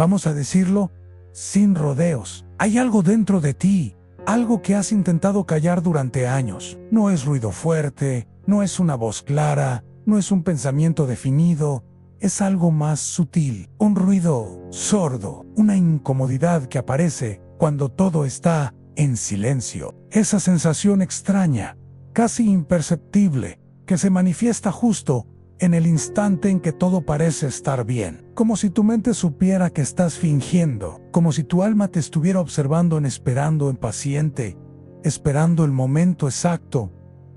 Vamos a decirlo sin rodeos. Hay algo dentro de ti, algo que has intentado callar durante años. No es ruido fuerte, no es una voz clara, no es un pensamiento definido. Es algo más sutil, un ruido sordo, una incomodidad que aparece cuando todo está en silencio. Esa sensación extraña, casi imperceptible, que se manifiesta justo en el instante en que todo parece estar bien. Como si tu mente supiera que estás fingiendo, como si tu alma te estuviera observando esperando impaciente, esperando el momento exacto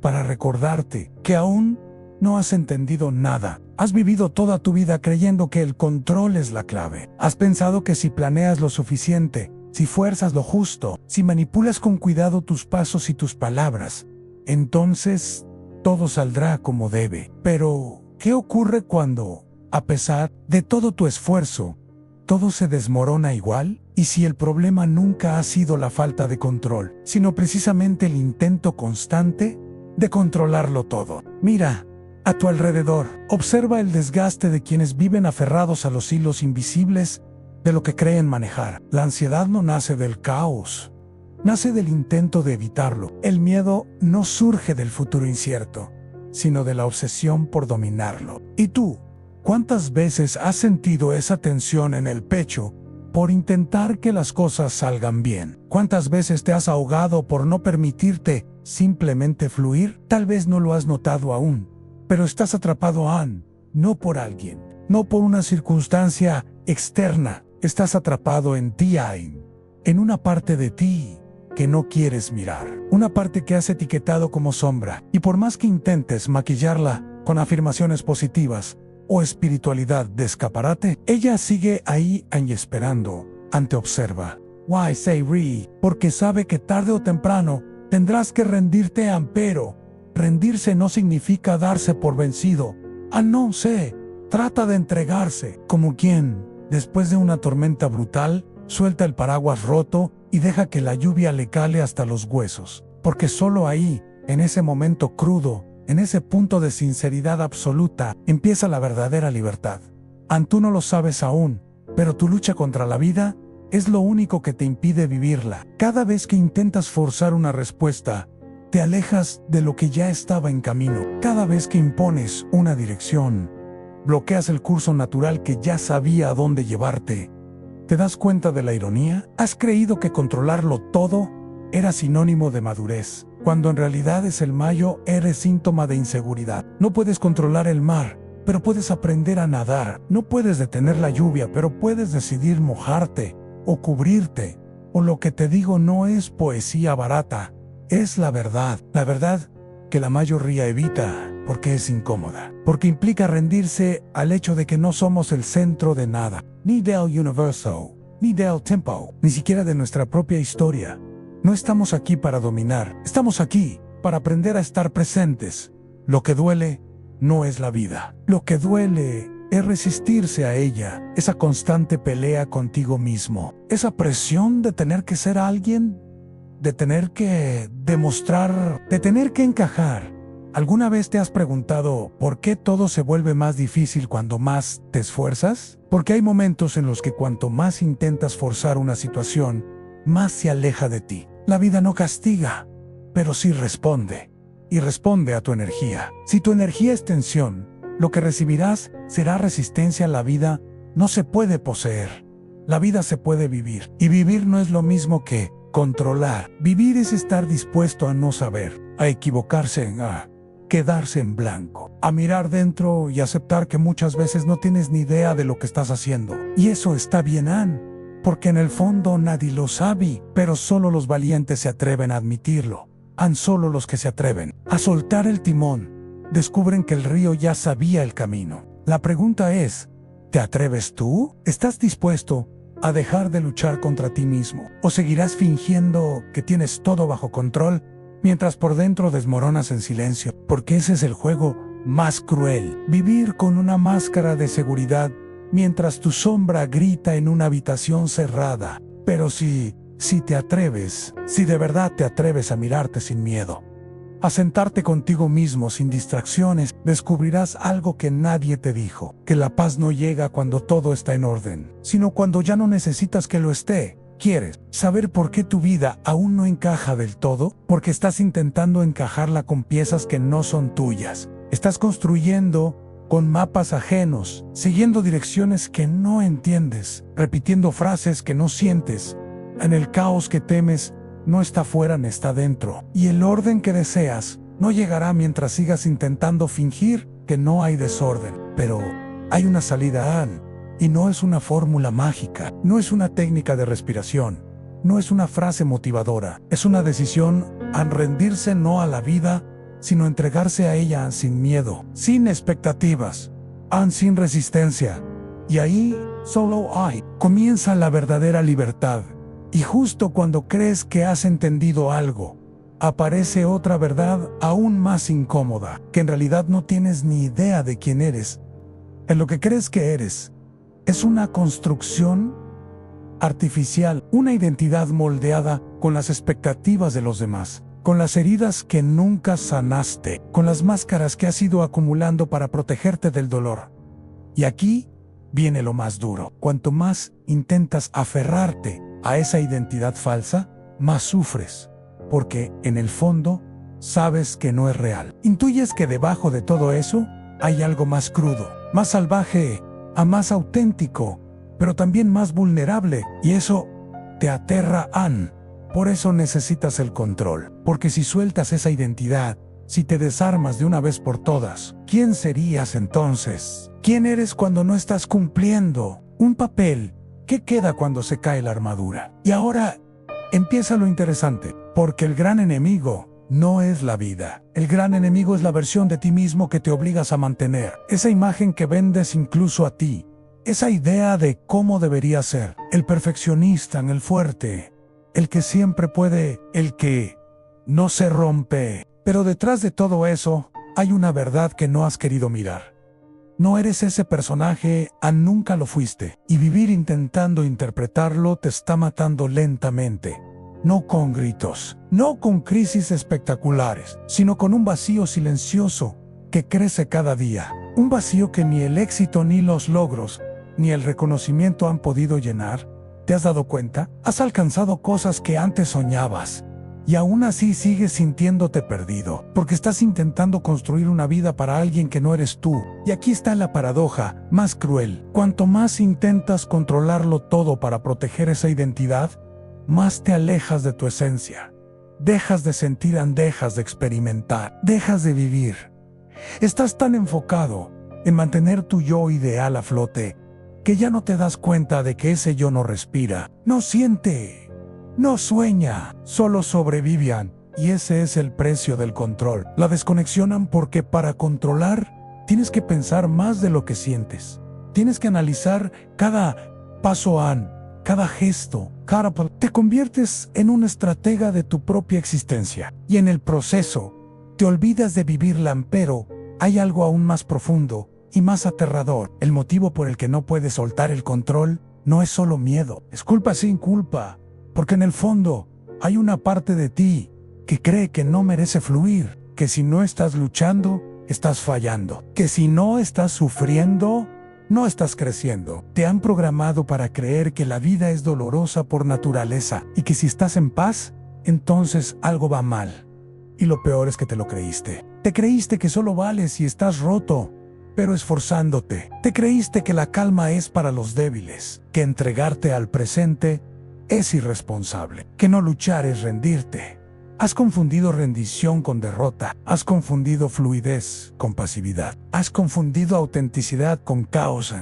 para recordarte que aún no has entendido nada. Has vivido toda tu vida creyendo que el control es la clave. Has pensado que si planeas lo suficiente, si fuerzas lo justo, si manipulas con cuidado tus pasos y tus palabras, entonces todo saldrá como debe. Pero, ¿qué ocurre cuando, a pesar de todo tu esfuerzo, todo se desmorona igual? ¿Y si el problema nunca ha sido la falta de control, sino precisamente el intento constante de controlarlo todo? Mira a tu alrededor, observa el desgaste de quienes viven aferrados a los hilos invisibles de lo que creen manejar. La ansiedad no nace del caos, nace del intento de evitarlo. El miedo no surge del futuro incierto, sino de la obsesión por dominarlo. ¿Y tú? ¿Cuántas veces has sentido esa tensión en el pecho por intentar que las cosas salgan bien? ¿Cuántas veces te has ahogado por no permitirte simplemente fluir? Tal vez no lo has notado aún, pero estás atrapado no por alguien, no por una circunstancia externa. Estás atrapado en ti, en una parte de ti que no quieres mirar, una parte que has etiquetado como sombra, y por más que intentes maquillarla con afirmaciones positivas o espiritualidad de escaparate, ella sigue ahí y esperando, te observa. Why say re? Porque sabe que tarde o temprano tendrás que rendirte, pero rendirse no significa darse por vencido. No sé, trata de entregarse, como quien, después de una tormenta brutal, suelta el paraguas roto y deja que la lluvia le cale hasta los huesos. Porque solo ahí, en ese momento crudo, en ese punto de sinceridad absoluta, empieza la verdadera libertad. Tú no lo sabes aún, pero tu lucha contra la vida es lo único que te impide vivirla. Cada vez que intentas forzar una respuesta, te alejas de lo que ya estaba en camino. Cada vez que impones una dirección, bloqueas el curso natural que ya sabía a dónde llevarte. ¿Te das cuenta de la ironía? Has creído que controlarlo todo era sinónimo de madurez, cuando en realidad el mayo eres síntoma de inseguridad. No puedes controlar el mar, pero puedes aprender a nadar. No puedes detener la lluvia, pero puedes decidir mojarte o cubrirte. O lo que te digo no es poesía barata, es la verdad. La verdad que la mayoría evita porque es incómoda, porque implica rendirse al hecho de que no somos el centro de nada, ni del universo, ni del tiempo, ni siquiera de nuestra propia historia. No estamos aquí para dominar, estamos aquí para aprender a estar presentes. Lo que duele no es la vida, lo que duele es resistirse a ella, esa constante pelea contigo mismo, esa presión de tener que ser alguien, de tener que demostrar, de tener que encajar. ¿Alguna vez te has preguntado por qué todo se vuelve más difícil cuando más te esfuerzas? Porque hay momentos en los que cuanto más intentas forzar una situación, más se aleja de ti. La vida no castiga, pero sí responde. Y responde a tu energía. Si tu energía es tensión, lo que recibirás será resistencia. La vida no se puede poseer. La vida se puede vivir. Y vivir no es lo mismo que controlar. Vivir es estar dispuesto a no saber, a equivocarse, a quedarse en blanco, a mirar dentro y aceptar que muchas veces no tienes ni idea de lo que estás haciendo. Y eso está bien, porque en el fondo nadie lo sabe, pero solo los valientes se atreven a admitirlo. Solo los que se atreven a soltar el timón descubren que el río ya sabía el camino. La pregunta es, ¿te atreves tú? ¿Estás dispuesto a dejar de luchar contra ti mismo? ¿O seguirás fingiendo que tienes todo bajo control mientras por dentro desmoronas en silencio? Porque ese es el juego más cruel. Vivir con una máscara de seguridad mientras tu sombra grita en una habitación cerrada. Pero si te atreves, si de verdad te atreves a mirarte sin miedo, a sentarte contigo mismo sin distracciones, descubrirás algo que nadie te dijo, que la paz no llega cuando todo está en orden, sino cuando ya no necesitas que lo esté. ¿Quieres saber por qué tu vida aún no encaja del todo? Porque estás intentando encajarla con piezas que no son tuyas. Estás construyendo con mapas ajenos, siguiendo direcciones que no entiendes, repitiendo frases que no sientes. En el caos que temes, no está fuera ni está dentro. Y el orden que deseas no llegará mientras sigas intentando fingir que no hay desorden. Pero hay una salida, Anne, y no es una fórmula mágica, no es una técnica de respiración, no es una frase motivadora, es una decisión a rendirse no a la vida, sino entregarse a ella sin miedo, sin expectativas, sin resistencia. Y ahí, solo ahí, comienza la verdadera libertad. Y justo cuando crees que has entendido algo, aparece otra verdad aún más incómoda, que en realidad no tienes ni idea de quién eres. En lo que crees que eres, es una construcción artificial, una identidad moldeada con las expectativas de los demás, con las heridas que nunca sanaste, con las máscaras que has ido acumulando para protegerte del dolor. Y aquí viene lo más duro. Cuanto más intentas aferrarte a esa identidad falsa, más sufres, porque en el fondo sabes que no es real. Intuyes que debajo de todo eso hay algo más crudo, más salvaje, más auténtico, pero también más vulnerable, y eso te aterra, Anne. Por eso necesitas el control, porque si sueltas esa identidad, si te desarmas de una vez por todas, ¿quién serías entonces? ¿Quién eres cuando no estás cumpliendo un papel? ¿Qué queda cuando se cae la armadura? Y ahora empieza lo interesante, porque el gran enemigo no es la vida. El gran enemigo es la versión de ti mismo que te obligas a mantener. Esa imagen que vendes incluso a ti. Esa idea de cómo debería ser. El perfeccionista, el fuerte. El que siempre puede. El que no se rompe. Pero detrás de todo eso, hay una verdad que no has querido mirar. No eres ese personaje, nunca lo fuiste. Y vivir intentando interpretarlo te está matando lentamente. No con gritos, no con crisis espectaculares, sino con un vacío silencioso que crece cada día. Un vacío que ni el éxito ni los logros, ni el reconocimiento han podido llenar. ¿Te has dado cuenta? Has alcanzado cosas que antes soñabas. Y aún así sigues sintiéndote perdido, porque estás intentando construir una vida para alguien que no eres tú. Y aquí está la paradoja más cruel. Cuanto más intentas controlarlo todo para proteger esa identidad, más te alejas de tu esencia. Dejas de sentir, dejas de experimentar, dejas de vivir. Estás tan enfocado en mantener tu yo ideal a flote, que ya no te das cuenta de que ese yo no respira, no siente, no sueña, solo sobreviven. Y ese es el precio del control. La desconexionan porque para controlar tienes que pensar más de lo que sientes. Tienes que analizar cada paso, cada gesto, te conviertes en un estratega de tu propia existencia. Y en el proceso, te olvidas de vivirla, pero hay algo aún más profundo y más aterrador. El motivo por el que no puedes soltar el control no es solo miedo, es culpa sin culpa. Porque en el fondo, hay una parte de ti que cree que no merece fluir, que si no estás luchando, estás fallando, que si no estás sufriendo, no estás creciendo. Te han programado para creer que la vida es dolorosa por naturaleza y que si estás en paz, entonces algo va mal. Y lo peor es que te lo creíste. Te creíste que solo vales si estás roto, pero esforzándote. Te creíste que la calma es para los débiles, que entregarte al presente es irresponsable, que no luchar es rendirte. Has confundido rendición con derrota. Has confundido fluidez con pasividad. Has confundido autenticidad con caos.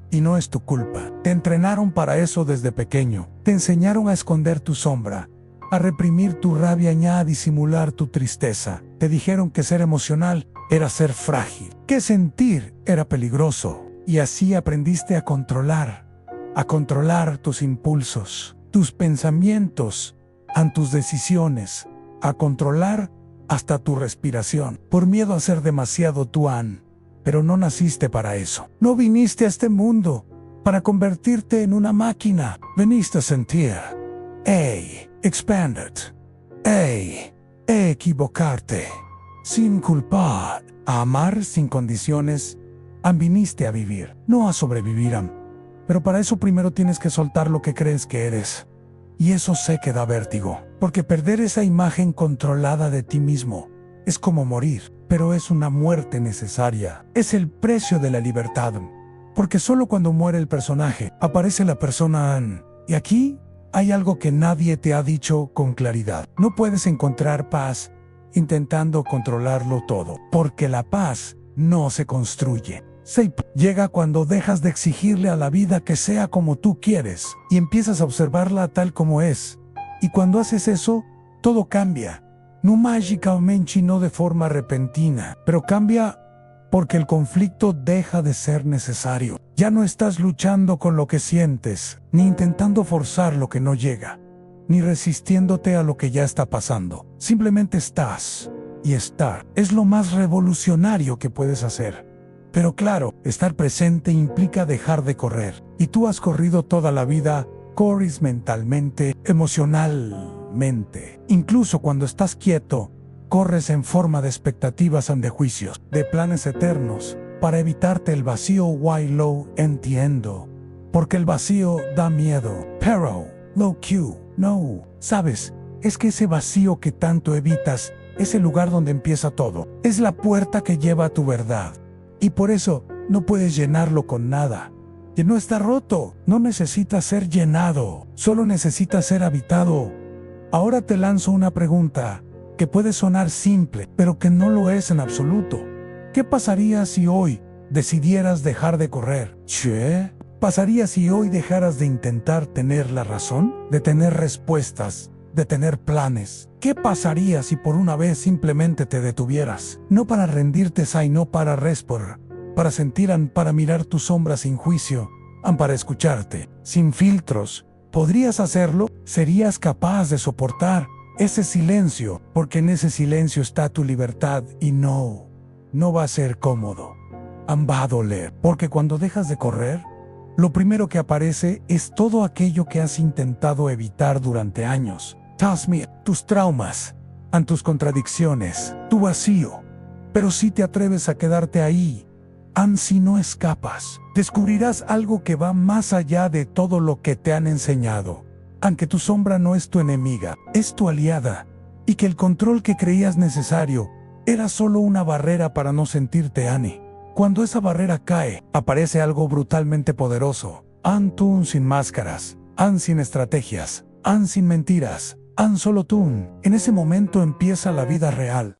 Y no es tu culpa. Te entrenaron para eso desde pequeño. Te enseñaron a esconder tu sombra, a reprimir tu rabia y a disimular tu tristeza. Te dijeron que ser emocional era ser frágil, que sentir era peligroso. Y así aprendiste a controlar tus impulsos, tus pensamientos, tus decisiones, a controlar hasta tu respiración, por miedo a ser demasiado tú, Pero no naciste para eso. No viniste a este mundo para convertirte en una máquina. Viniste a sentir, expanded, equivocarte. sin culpar, a amar sin condiciones. Viniste a vivir, no a sobrevivir. Pero para eso primero tienes que soltar lo que crees que eres. Y eso sé que da vértigo, porque perder esa imagen controlada de ti mismo es como morir, pero es una muerte necesaria. Es el precio de la libertad. Porque solo cuando muere el personaje, aparece la persona. Y aquí hay algo que nadie te ha dicho con claridad. No puedes encontrar paz intentando controlarlo todo, porque la paz no se construye. Llega cuando dejas de exigirle a la vida que sea como tú quieres y empiezas a observarla tal como es. Y cuando haces eso, todo cambia. No mágicamente, no de forma repentina, pero cambia porque el conflicto deja de ser necesario. Ya no estás luchando con lo que sientes, ni intentando forzar lo que no llega, ni resistiéndote a lo que ya está pasando. Simplemente estás. Y estar es lo más revolucionario que puedes hacer. Pero claro, estar presente implica dejar de correr. Y tú has corrido toda la vida, corres mentalmente, emocionalmente. Incluso cuando estás quieto, corres en forma de expectativas de juicios, de planes eternos, para evitarte el vacío. Why lo entiendo. Porque el vacío da miedo. Pero, low Q, no. ¿Sabes? Es que ese vacío que tanto evitas es el lugar donde empieza todo. Es la puerta que lleva a tu verdad. Y por eso no puedes llenarlo con nada. Que no está roto, no necesita ser llenado, solo necesita ser habitado. Ahora te lanzo una pregunta que puede sonar simple, pero que no lo es en absoluto. ¿Qué pasaría si hoy decidieras dejar de correr? ¿Qué pasaría si hoy dejaras de intentar tener la razón, de tener respuestas, de tener planes? ¿Qué pasaría si por una vez simplemente te detuvieras? No para rendirte, sino para respirar, para sentir, para mirar tus sombras sin juicio, para escucharte, sin filtros. ¿Podrías hacerlo? ¿Serías capaz de soportar ese silencio? Porque en ese silencio está tu libertad y no va a ser cómodo. Va a doler, porque cuando dejas de correr, lo primero que aparece es todo aquello que has intentado evitar durante años. Tus traumas, tus contradicciones, tu vacío. Pero si te atreves a quedarte ahí, si no escapas, descubrirás algo que va más allá de todo lo que te han enseñado. Aunque tu sombra no es tu enemiga, es tu aliada. Y que el control que creías necesario era solo una barrera para no sentirte Cuando esa barrera cae, aparece algo brutalmente poderoso. Tú sin máscaras, sin estrategias, sin mentiras. Solo tú. En ese momento empieza la vida real.